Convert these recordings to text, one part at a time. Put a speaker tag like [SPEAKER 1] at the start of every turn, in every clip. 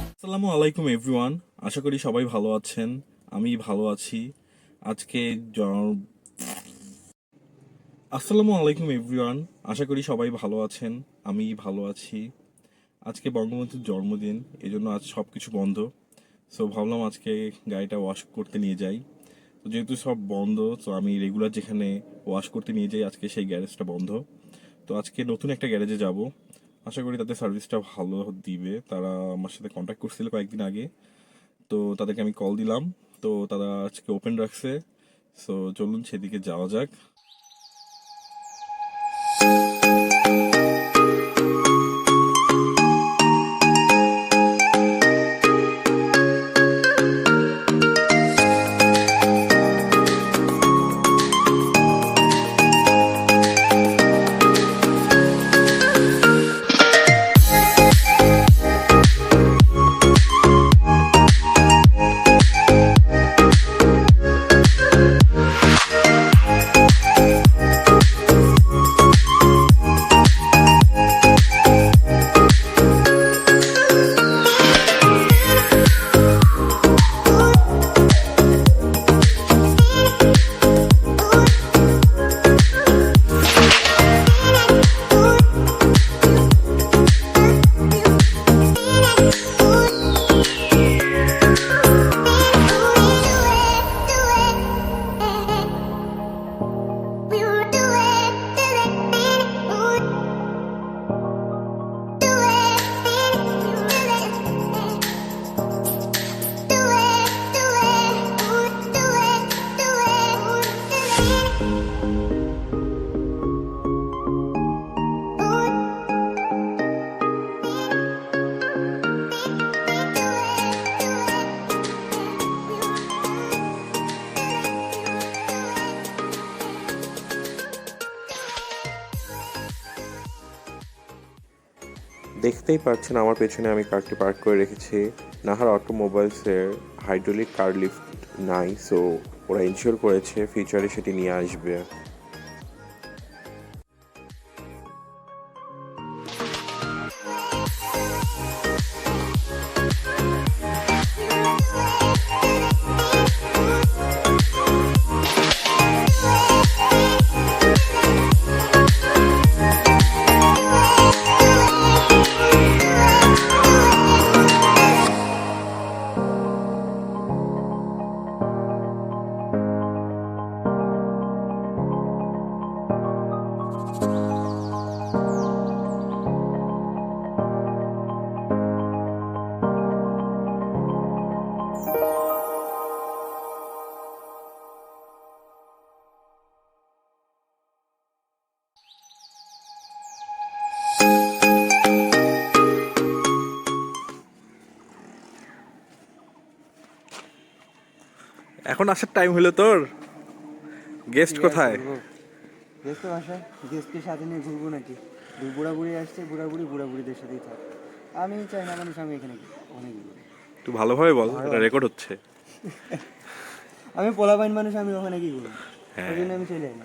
[SPEAKER 1] আসসালামু আলাইকুম এভরিওয়ান, আশা করি সবাই ভালো আছেন। আমি ভালো আছি। আজকে জ- আসসালামু আলাইকুম এভরিওয়ান, আশা করি সবাই ভালো আছেন। আমি ভালো আছি। আজকে বঙ্গবন্ধুর জন্মদিন, এই জন্য আজ সব কিছু বন্ধ। সো ভাবলাম আজকে গাড়িটা ওয়াশ করতে নিয়ে যাই। তো যেহেতু সব বন্ধ, তো আমি রেগুলার যেখানে ওয়াশ করতে নিয়ে যাই, আজকে সেই গ্যারেজটা বন্ধ। তো আজকে নতুন একটা গ্যারেজে যাব। আশা করি তাদের সার্ভিসটা ভালো দিবে। তারা আমার সাথে কন্ট্যাক্ট করছিল কয়েকদিন আগে, তো তাদেরকে আমি কল দিলাম। তো তারা আজকে ওপেন রাখছে। সো চলুন সেদিকে যাওয়া যাক।
[SPEAKER 2] দেখতেই পাচ্ছেন আমার পেছনে আমি কারটি পার্ক করে রেখেছি। নাহার অটোমোবাইলসের হাইড্রোলিক কার লিফট নাই, সো ওরা ইনশিওর করেছে ফিউচারে সেটি নিয়ে আসবে।
[SPEAKER 1] এখন আসার টাইম হলো তোর? গেস্ট কোথায়?
[SPEAKER 3] গেস্ট তো বাসায়, গেস্টকে সাথে নিয়ে ঘুরবো নাকি? বুড়াবুড়ি আসছে, বুড়াবুড়িদের সাথেই থাক। আমি চাই না মানুষ আমি এখানে অনেক
[SPEAKER 1] তুই ভালোভাবে বল, এটা রেকর্ড হচ্ছে।
[SPEAKER 3] আমি পোলাপাইন মানুষ, আমি ওখানে কি করবো?
[SPEAKER 1] হ্যাঁ।
[SPEAKER 3] ওই জন্য আমি চলে যাই না।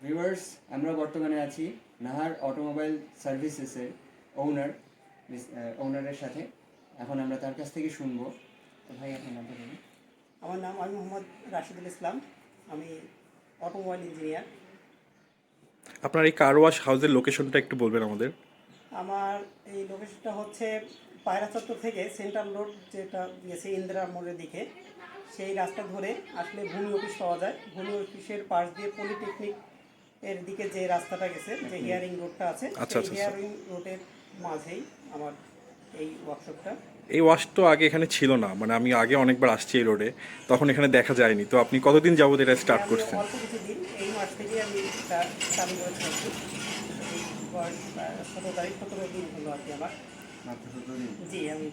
[SPEAKER 3] ভিউয়ার্স, আমরা বর্তমানে আছি নাহার অটোমোবাইল সার্ভিসেসের ওনারের সাথে। এখন আমরা তার কাছ থেকে শুনবো। তো ভাই, আপনার নামটা বলুন।
[SPEAKER 4] আমি মোহাম্মদ রাশিদুল ইসলাম। আমি অটোমোবাইল ইঞ্জিনিয়ার।
[SPEAKER 1] আপনার এই কার ওয়াশ হাউসের লোকেশনটা একটু বলবেন আমাদের।
[SPEAKER 4] আমার এই লোকেশনটা হচ্ছে পায়রা চত্বর থেকে সেন্ট্রাল রোড যেটা গেছে ইন্দিরা মোড়ের দিকে, সেই রাস্তা ধরে আসলে ভূমি অফিস পাওয়া যায়। ভূমি অফিসের পাশ দিয়ে পলিটেকনিক এর দিকে যে রাস্তাটা গেছে, যে হিয়ারিং রোডটা আছে, সেই হিয়ারিং রোডের মাঝেই আমার এই ওয়ার্কশপটা।
[SPEAKER 1] এই ওয়াশ তো আগে এখানে ছিল না, মানে আমি আগে অনেকবার আসছি এই রোডে, তখন এখানে দেখা যায়নি। তো আপনি কতদিন যাবত এটা স্টার্ট করছেন?
[SPEAKER 4] অল্প কিছুদিন, এই মাস থেকে আমি এটা চালু করেছি। এই বয়স 17 দিন হলো আর কি আমার।
[SPEAKER 3] মাত্র 17 দিন?
[SPEAKER 4] জি। আমি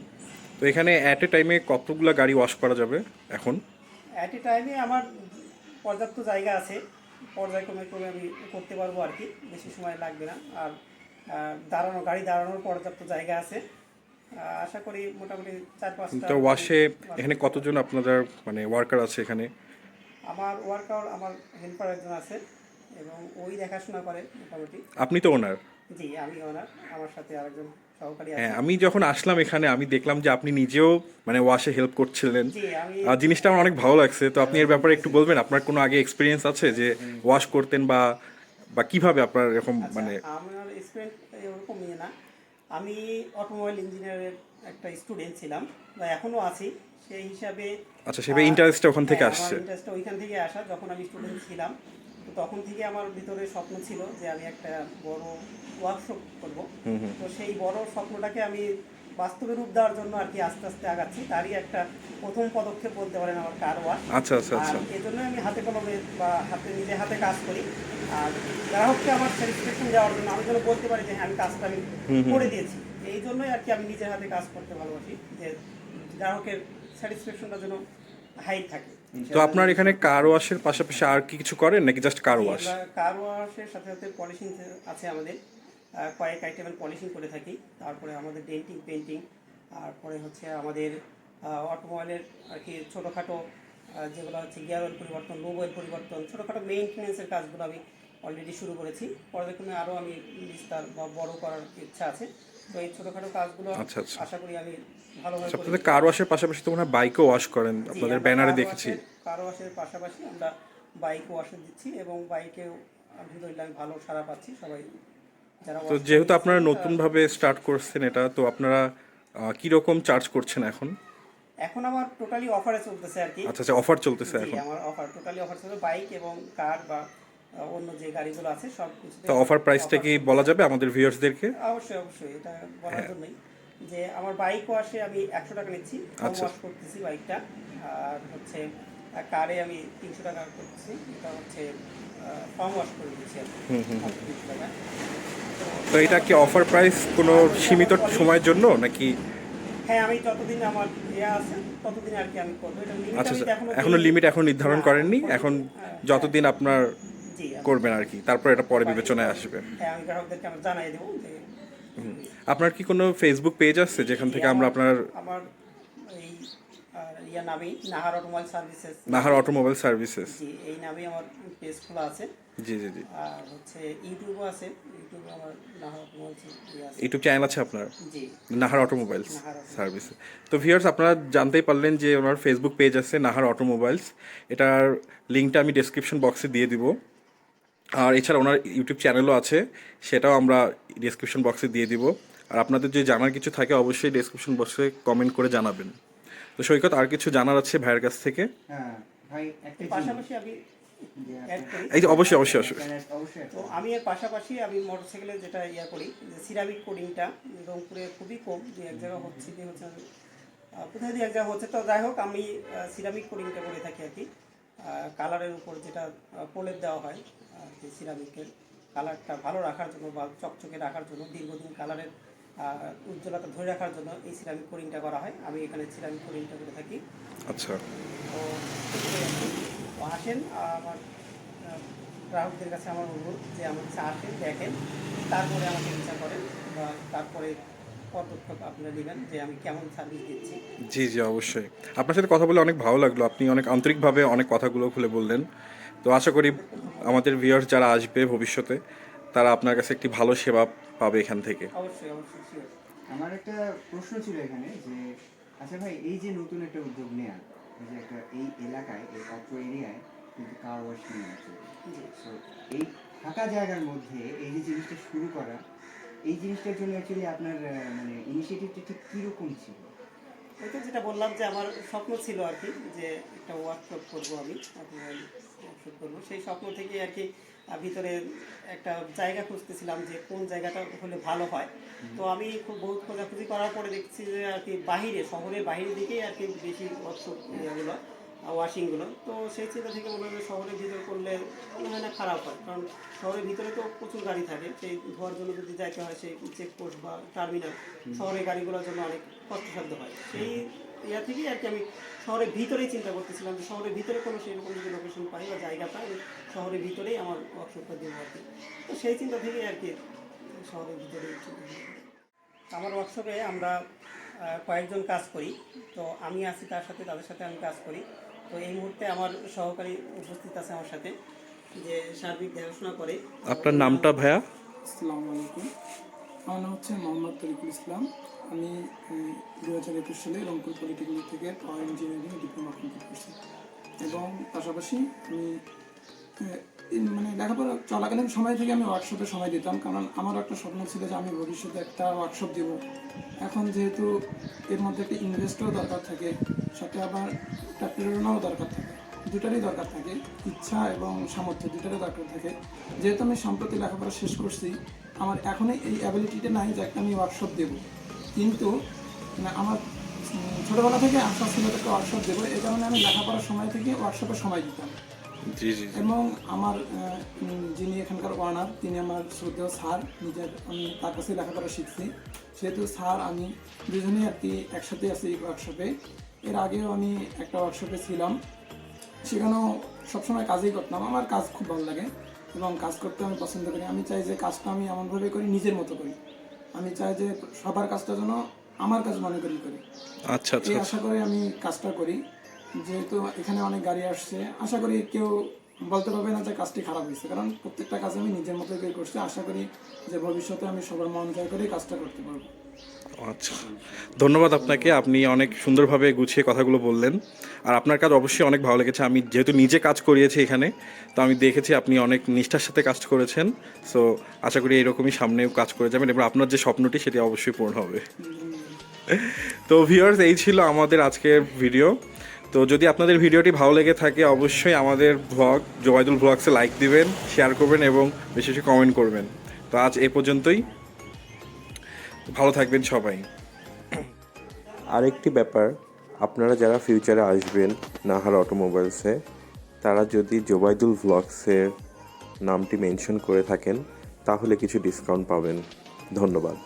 [SPEAKER 1] তো এখানে অ্যাট এ টাইমে কতগুলো গাড়ি ওয়াশ করা যাবে এখন?
[SPEAKER 4] অ্যাট এ টাইমে আমার পর্যাপ্ত জায়গা আছে, পর্যায়ক্রমে ক্রমে আমি করতে পারবো আর কি, বেশি সময় লাগবে না। আর গাড়ি দাঁড়ানোর পর্যাপ্ত জায়গা আছে। আশা করি মোটামুটি 4-5টা।
[SPEAKER 1] তো ওয়াশে এখানে কতজন আপনাদের মানে ওয়ার্কার আছে এখানে?
[SPEAKER 4] আমার হেল্পার একজন আছে এবং ওই দেখাশোনা করে মোটামুটি।
[SPEAKER 1] আপনি তো ওনার?
[SPEAKER 4] জি, আমি ওনার। আমার সাথে আরেকজন সহকারী
[SPEAKER 1] হ্যাঁ,
[SPEAKER 4] আছে।
[SPEAKER 1] আমি যখন আসলাম এখানে আমি দেখলাম যে আপনি নিজেও মানে ওয়াশে হেল্প করছিলেন।
[SPEAKER 4] জি, আমি
[SPEAKER 1] আর জিনিসটা আমার অনেক ভালো লাগছে। তো আপনি এর ব্যাপারে একটু বলবেন, আপনার কোনো আগে এক্সপিরিয়েন্স আছে যে ওয়াশ করতেন বা বা কিভাবে আপনার এরকম মানে?
[SPEAKER 4] আমার এক্সপিরিয়েন্স ওরকম নিয়ে না। আমি অটোমোবাইল ইঞ্জিনিয়ারের একটা স্টুডেন্ট ছিলাম, বা এখনও আছি সেই হিসাবে।
[SPEAKER 1] আচ্ছা, সেভাবে ইন্টারেস্টটা ওখান থেকে আসছে?
[SPEAKER 4] আমার ইন্টারেস্টটা ওইখান থেকে আসা। যখন আমি স্টুডেন্ট ছিলাম, তো তখন থেকে আমার ভিতরে স্বপ্ন ছিল যে আমি একটা বড় ওয়ার্কশপ করব। তো সেই বড় স্বপ্নটাকে আমি বাস্তবে রূপ দেওয়ার জন্য আর কি আস্তে আস্তে আগাচ্ছি। তারই একটা প্রথম পদক্ষেপ বলতে পারেন আমার কার ওয়াশ।
[SPEAKER 1] আচ্ছা আচ্ছা আচ্ছা।
[SPEAKER 4] এই জন্য আমি হাতে কলমে বা নিজে হাতে কাজ করি। আর গ্রাহককে আমার স্যাটিসফ্যাকশন দেওয়ার জন্য, আমি যেন বলতে পারি যে হ্যাঁ, আমি কাজটা আমি করে দিয়েছি। এই জন্যই আর কি আমি নিজের হাতে কাজ করতে ভালোবাসি, যে গ্রাহকের স্যাটিসফ্যাকশনটা যেন হাই থাকে।
[SPEAKER 1] তো আপনার এখানে কার ওয়াশের পাশাপাশি আর কি কিছু করেন নাকি জাস্ট কার ওয়াশ?
[SPEAKER 4] কার ওয়াশের সাথে সাথে পলিশিং আছে আমাদের। কয়েক আইটেমের পলিশিং করে থাকি। তারপরে আমাদের ডেন্টিং, পেন্টিং, তারপরে হচ্ছে আমাদের অটোমোবাইলের আর কি ছোটোখাটো যেগুলো হচ্ছে গিয়ার অয়েল পরিবর্তন, লো অয়েল পরিবর্তন, ছোটোখাটো মেইনটেনেন্সের কাজগুলো আমি অলরেডি শুরু করেছি। পর্যায়ক্রমে আরও আমি বিস্তার বা বড় করার ইচ্ছা আছে। তো এই ছোটোখাটো কাজগুলো আশা করি আমি ভালোভাবে করি।
[SPEAKER 1] আপনাদের কার ওয়াশের পাশাপাশি তো মনে হয় বাইকও ওয়াশ করেন, আপনাদের ব্যানারে দেখেছি।
[SPEAKER 4] কার ওয়াশের পাশাপাশি আমরা বাইক ওয়াশে দিচ্ছি এবং বাইকেও আলহামদুলিল্লাহ আমি ভালো সাড়া পাচ্ছি। সবাই যারা
[SPEAKER 1] তো যেহেতু আপনারা নতুনভাবে স্টার্ট করছেন এটা, তো আপনারা কীরকম চার্জ করছেন এখন?
[SPEAKER 4] এখন আমার টোটালি অফারে চলতেছে আর কি।
[SPEAKER 1] আচ্ছা আচ্ছা, অফার চলতেছে
[SPEAKER 4] জি,
[SPEAKER 1] এখন?
[SPEAKER 4] আমার টোটালি অফার চলছে বাইক এবং কার বা অন্য যে গাড়িগুলো আছে সব কিছুতে।
[SPEAKER 1] তো অফার প্রাইসটা কি বলা যাবে আমাদের ভিউয়ার্সদেরকে?
[SPEAKER 4] অবশ্যই এটা বলার জন্যই যে আমার বাইক ওয়াশে আমি 100 টাকা নিচ্ছি, ওয়াশ করতেছি বাইকটা। আর হচ্ছে কারে আমি 300 টাকা করতেছি, এটা হচ্ছে ফার্ম ওয়াশ করে দিচ্ছি আর কি 300 টাকা।
[SPEAKER 1] তো এটা কি অফার প্রাইস কোনো সীমিত সময়ের জন্য নাকি?
[SPEAKER 4] হ্যাঁ, আমি যতদিন আমার আছে ততদিন আর কি আমি করবো। এটা লিমিট
[SPEAKER 1] আচ্ছা
[SPEAKER 4] আমি
[SPEAKER 1] আচ্ছা, এখনো লিমিট এখন নির্ধারণ করেননি, এখন যতদিন আপনার
[SPEAKER 4] জি
[SPEAKER 1] করবেন আর কি, তারপর এটা পরে বিবেচনায় আসবে।
[SPEAKER 4] হ্যাঁ, আমি গ্রাহকদেরকে আমি জানাই দেবো যে।
[SPEAKER 1] আপনার কি কোনো ফেসবুক পেজ আছে যেখান থেকে আমরা আপনার?
[SPEAKER 4] আমার এই নামেই Nahar automobile services.
[SPEAKER 1] Nahar automobile services,
[SPEAKER 4] জি, এই নামেই আমার পেজ খোলা আছে।
[SPEAKER 1] জি জি জি।
[SPEAKER 4] আর হচ্ছে ইউটিউবও আছে, ইউটিউবে আমার নাহার অটোমোবাইল আছে।
[SPEAKER 1] ইউটিউব চ্যানেল আছে আপনার?
[SPEAKER 4] জি,
[SPEAKER 1] নাহার অটোমোবাইলস সার্ভিস। তো ভিউয়ার্স, আপনারা জানতেই পারলেন যে ওনার ফেসবুক পেজ আছে নাহার অটোমোবাইলস। এটার লিঙ্কটা আমি ডেসক্রিপশন বক্সে দিয়ে দিব। আর এছাড়া ওনার ইউটিউব চ্যানেলও আছে, সেটাও আমরা ডেসক্রিপশন বক্সে দিয়ে দিব। আর আপনাদের যদি জানার কিছু থাকে অবশ্যই ডেসক্রিপশন বক্সে কমেন্ট করে জানাবেন। তো সৈকত, আর কিছু জানার আছে ভাইয়ের কাছ থেকে?
[SPEAKER 3] হ্যাঁ ভাই, একটা
[SPEAKER 4] পাশাপাশি আমি
[SPEAKER 1] এই যে অবশ্যই অবশ্যই অবশ্যই।
[SPEAKER 4] তো আমি এর পাশাপাশি আমি মোটরসাইকেলে যেটা করি, যে সিরামিক কোডিংটা রংপুরে খুবই কম, দু এক জায়গা হচ্ছে কোথায় দু এক জায়গা হচ্ছে। তো যাই হোক, আমি সিরামিক কোডিংটা করে থাকি আর কি। কালারের উপর যেটা প্রলেপ দেওয়া হয় আর কি, সিরামিকের কালারটা ভালো রাখার জন্য বা চকচকে রাখার জন্য, দীর্ঘদিন কালারের উজ্জ্বলতা ধরে রাখার জন্য এই সিরামিক কোডিংটা করা হয়। আমি এখানে সিরামিক কোডিংটা করে থাকি।
[SPEAKER 1] আচ্ছা,
[SPEAKER 4] তো আসেন, আমার গ্রাহকদের কাছে আমার অনুরোধ যে আমার কাছে আসেন, দেখেন, তারপরে আমাকে বিচার করেন বা তারপরে পদক্ষেপ আপনারা নেবেন যে আমি কেমন সার্ভিস দিচ্ছি।
[SPEAKER 1] জি জি অবশ্যই। আপনার সাথে কথা বলে অনেক ভালো লাগলো, আপনি অনেক আন্তরিকভাবে অনেক কথাগুলো খুলে বললেন। তো আশা করি আমাদের ভিউয়ার্স যারা আসবে ভবিষ্যতে তারা আপনার কাছে একটি ভালো সেবা পাবে এখান থেকে।
[SPEAKER 4] অবশ্যই অবশ্যই sure।
[SPEAKER 3] আমার একটা প্রশ্ন ছিল এখানে যে আচ্ছা ভাই, এই যে নতুন একটা উদ্যোগ নেয়া, এই যে একটা এই এলাকায়, এই অত্র এরিয়ায় কিন্তু কার ওয়াশ নেই আছে, সো এই ফাঁকা জায়গার মধ্যে এই যে জিনিসটা শুরু করা, এই জিনিসটার জন্য অ্যাকচুয়ালি আপনার মানে ইনিশিয়েটিভটা ঠিক কীরকম ছিল?
[SPEAKER 4] ওই তো যেটা বললাম যে আমার স্বপ্ন ছিল আর কি, যে একটা ওয়ার্কশপ করবো, আমি ওয়ার্কশপ করবো। সেই স্বপ্ন থেকে আর কি ভিতরে একটা জায়গা খুঁজতেছিলাম যে কোন জায়গাটা হলে ভালো হয়। তো আমি খুব বহুত খোঁজাখুঁজি করার পরে দেখছি যে আর কি বাহিরে, শহরের বাহিরের দিকেই আর কি বেশি ওয়ার্কশপ ইয়েগুলো, ওয়াশিংগুলো। তো সেই চিন্তা থেকে মনে হয় শহরের ভিতরে করলে মনে হয় না খারাপ হয়, কারণ শহরের ভিতরে তো প্রচুর গাড়ি থাকে, সেই ধোয়ার জন্য যদি যাইতে হয় সেই চেকপোস্ট বা টার্মিনাল, শহরের গাড়িগুলোর জন্য অনেক কষ্টসাধ্য হয়। সেই ইয়া থেকেই আর কি আমি শহরের ভিতরেই চিন্তা করতেছিলাম যে শহরের ভিতরে কোনো সেরকম যদি লোকেশন পাই বা জায়গা পাই, আমি শহরের ভিতরেই আমার ওয়ার্কশপটা দেবো আর কি। তো সেই চিন্তা থেকেই আর কি শহরের ভিতরেই আমার ওয়ার্কশপে আমরা কয়েকজন কাজ করি। তো আমি আছি তার সাথে, তাদের সাথে আমি কাজ করি। তো এই মুহূর্তে আমার সহকারী উপস্থিত আছে আমার সাথে, যে সার্বিক দেখাশোনা করে।
[SPEAKER 1] আপনার নামটা ভাইয়া?
[SPEAKER 5] আসসালামু আলাইকুম, আমার নাম হচ্ছে মোহাম্মদ তরিকুল ইসলাম। আমি 2021 সালে রংপুর পলিটেকনিক থেকে পাওয়ার ইঞ্জিনিয়ারিং ডিপ্লোমা কমপ্লিট করছি এবং পাশাপাশি আমি মানে লেখাপড়া চলাকালীন সময় থেকে আমি ওয়ার্কশপে সময় দিতাম, কারণ আমার একটা স্বপ্ন ছিল যে আমি ভবিষ্যতে একটা ওয়ার্কশপ দেব। এখন যেহেতু এর মধ্যে একটা ইনভেস্টও দরকার থাকে, সাথে আবার একটা প্রেরণাও দরকার থাকে, দুটারই দরকার থাকে, ইচ্ছা এবং সামর্থ্য দুটারই দরকার থাকে। যেহেতু আমি সম্প্রতি লেখাপড়া শেষ করছি, আমার এখনই এই অ্যাবিলিটিটা নাই যে একটা আমি ওয়ার্কশপ দেবো, কিন্তু আমার ছোটোবেলা থেকে আশা ছিল একটা ওয়ার্কশপ দেবো। এই কারণে আমি লেখাপড়ার সময় থেকে ওয়ার্কশপে সময় দিতাম।
[SPEAKER 1] জি জি।
[SPEAKER 5] এবং আমার যিনি এখানকার ওনার, তিনি আমার শ্রদ্ধেয় স্যার, আমি তার কাছে লেখাপড়া শিখছি, সেহেতু স্যার আমি দুজনেই আর কি একসাথে আছি এই ওয়ার্কশপে। এর আগেও আমি একটা ওয়ার্কশপে ছিলাম, সেখানেও সবসময় কাজই করতাম। আমার কাজ খুব ভালো লাগে এবং কাজ করতে আমি পছন্দ করি। আমি চাই যে কাজটা আমি এমনভাবে করি, নিজের মতো করি। আমি চাই যে সবার কাজটা যেন আমার কাজ মনে করি করি।
[SPEAKER 1] আচ্ছা আচ্ছা
[SPEAKER 5] এই আশা করে আমি কাজটা করি। যেহেতু এখানে অনেক গাড়ি আসছে, আশা করি কেউ বলতে পারবে না যে কাজটি খারাপ হয়েছে, কারণ প্রত্যেকটা কাজ আমি নিজের মতো করে করছি। আশা করি যে ভবিষ্যতে আমি সবার মন জয় করে কাজটা করতে পারবো।
[SPEAKER 1] আচ্ছা, ধন্যবাদ আপনাকে। আপনি অনেক সুন্দরভাবে গুছিয়ে কথাগুলো বললেন, আর আপনার কাজ অবশ্যই অনেক ভালো লেগেছে। আমি যেহেতু নিজে কাজ করিয়েছি এখানে, তো আমি দেখেছি আপনি অনেক নিষ্ঠার সাথে কাজ করেছেন। সো আশা করি এরকমই সামনেও কাজ করে যাবেন এবং আপনার যে স্বপ্নটি সেটি অবশ্যই পূরণ হবে। তো ভিউয়ার্স, এই ছিল আমাদের আজকের ভিডিও। তো যদি আপনাদের ভিডিওটি ভালো লেগে থাকে, অবশ্যই আমাদের ব্লগ জোবাইদুল ব্লগসে লাইক দিবেন, শেয়ার করবেন এবং বেশি বেশি কমেন্ট করবেন। তো আজ এই পর্যন্তই, ভালো থাকবেন সবাই।
[SPEAKER 2] আরেকটি ব্যাপার, আপনারা যারা ফিউচারে আসবেন নাহার অটোমোবাইলসে, তারা যদি জোবাইদুল ভ্লগসের নামটি মেনশন করে থাকেন তাহলে কিছু ডিসকাউন্ট পাবেন। ধন্যবাদ।